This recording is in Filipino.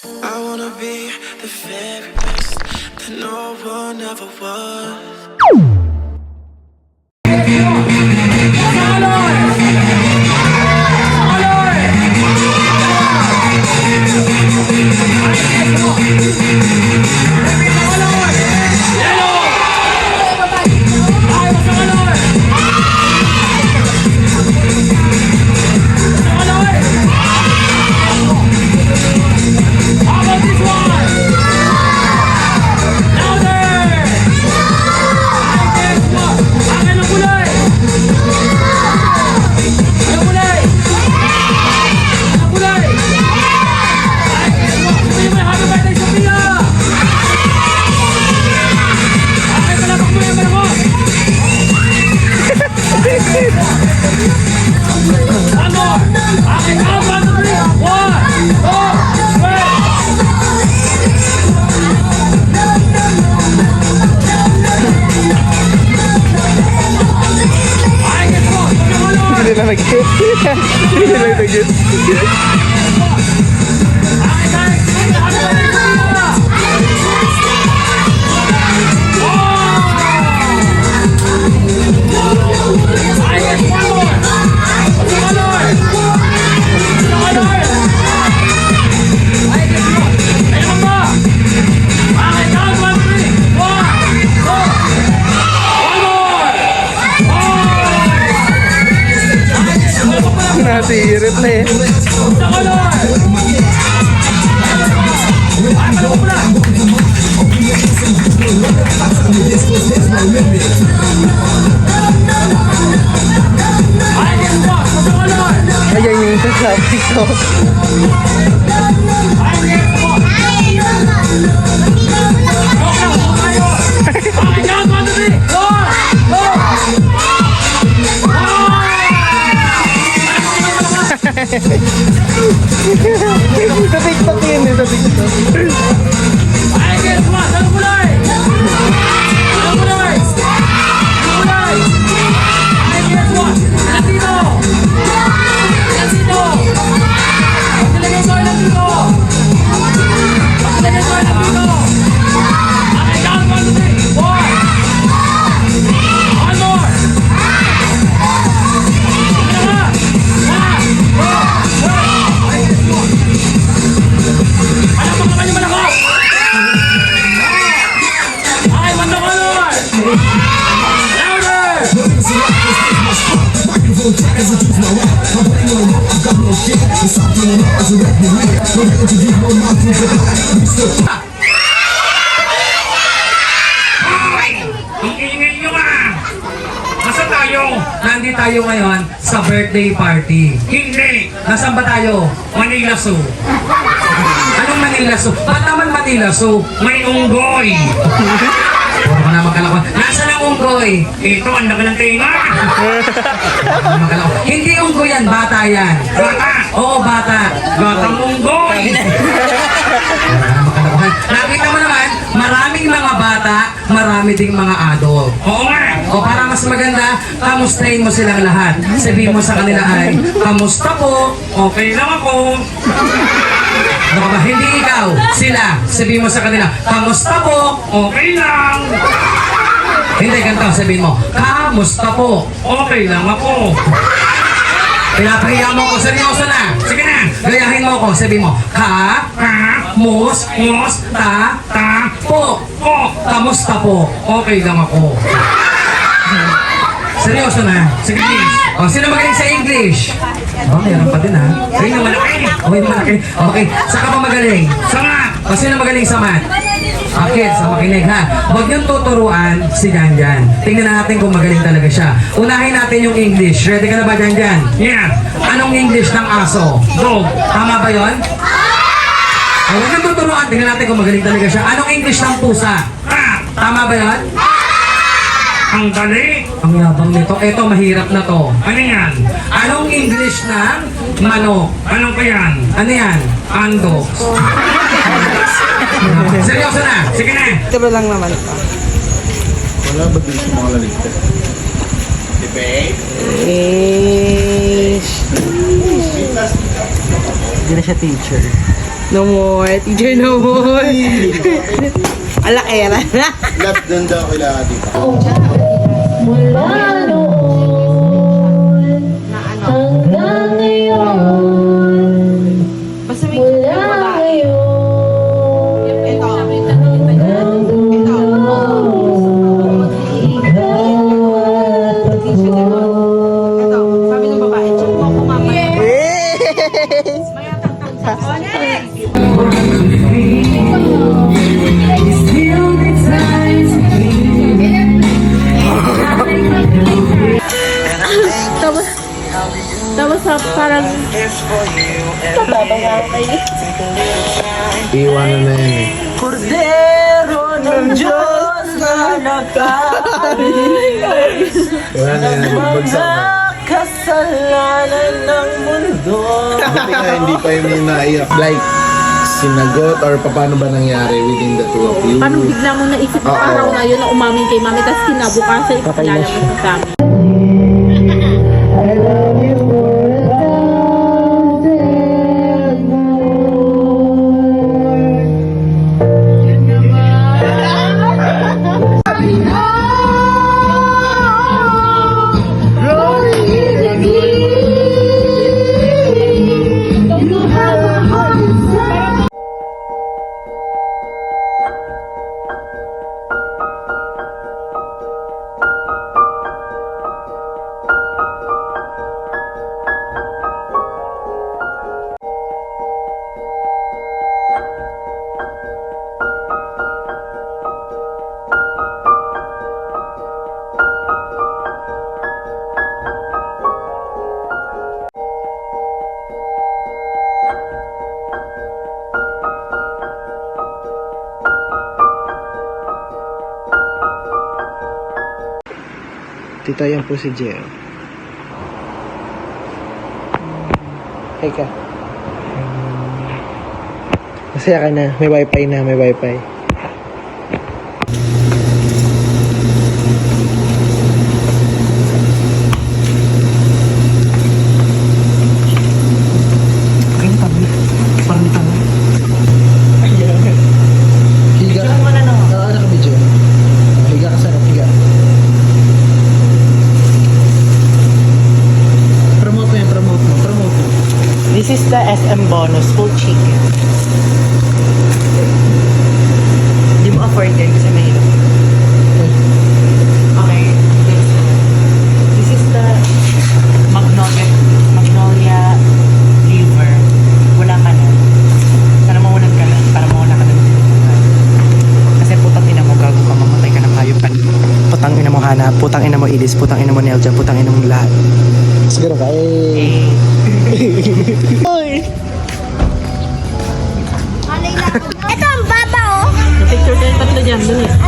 I wanna be the very best that no one ever was. Hindi na nag-get. Hindi na nag-get. Nasirit na eh. Ayan yung sasabi ko. Sa TikTok yun eh, sa TikTok. Ay, guys, mas! Ano kulay? Ano kulay? Ano kulay? Ay, guys, mas! Latino! Latino! Pagkalagay ko ay Latino! Pagkalagay ko ay Latino! Okay, count 1, 2, 3! 1! One more! Ano ba? 1, 2, 3! Alam mo naman yung malakot! Ay, wanda color! Louder! Hoy! Ang ingay nyo ah! Nasaan tayo? Nandito tayo ngayon sa birthday party. Hindi! Nasaan ba tayo? Manila Zoo. Anong Manila Zoo? Ba't naman Manila Zoo? May unggoy. Puro ka naman kalakon. Nasaan ang unggoy? Ito, ang laki ng tinga. Naman kalakon. Hindi unggoy yan, bata yan. Bata! Oo, bata. Batang unggoy! Nakita mo naman, maraming mga bata, marami ding mga adult. Oo nga! O para mas maganda, kamustahin mo silang lahat. Sabihin mo sa kanila ay, kamusta po? Okay lang ako. Ano ka ba? Hindi ikaw, sila. Sabihin mo sa kanila, kamusta po? Okay lang. Hindi, ganito, sabihin mo, kamusta po? Okay lang ako. Pinapahiya mo ko, seryoso na. Sige na! Gayahin mo ko, sabihin mo, Mus, ta, po. po. Kamusta po? Okay lang ako. Seryoso na. Sige, please. O, sino magaling sa English? Oh, meron pa din ha. Ay, yung malaki. O, yung malaki. Okay, saka pa magaling? Sama. O, sino magaling sa math? Okay, sa makinig ha. Huwag niyong tuturuan si Janjan. Tingnan natin kung magaling talaga siya. Unahin natin yung English. Ready ka na ba, Janjan? Yeah. Anong English ng aso? Dog. Tama ba yun? O, huwag niyong tuturuan. Tingnan natin kung magaling talaga siya. Anong English ng pusa? Cat. Tama ba yun? Ang dali. Ang yabang nito. Eto, mahirap na to. Ano yan? Anong English ng manok? Ano pa yan? Ano yan? Ando. Seryoso na. Sige na. Ito ba lang naman ito? Wala ba din sa mga lalita? Eh, Hindi na siya teacher. No more. Teacher, no more. Alakera na. Lahat doon daw kailangan dito. Mula noon hanggang ngayon. Mula ngayon hanggang dulo. Ikaw at ako. Sabi ng babae, check mo ako mamaya. Tapos parang Iwanan na yan eh. Cordero ng Diyos na nakaligay Wala na yan. Magbagsak na. kasalanan ng mundo. Buti nga hindi pa yung naiyak. Like, sinagot or paano ba nangyari within the two of you? Parang bigla mo naisip yung Oo. araw na yun na umamin kay mami, tapos kinabukasan ipakilala mo sa amin. I love you more than Tita, yan po si Jeo. Hey ka. Masaya ka na. May wifi na. May wifi. Higa ka. Oo, naka-video. Higa ka sa harap. Higa. Promote mo yan. Promote mo. Promote mo. This is the SM bonus, full chicken. Hindi mo afford yan kasi mahirap. Okay, this is the magnolia liver. Wala ka na. Para mawalan ka na. Para mawalan ka na. Kasi putang ina mo, gago ka, mamatay ka ng hayop ka. Putang ina mo Hana, putang ina mo Ilis, putang ina mo Nelja, putang ina mo lahat. Siguro ka. Eh. Picture tayo tatlo dyan, dun eh.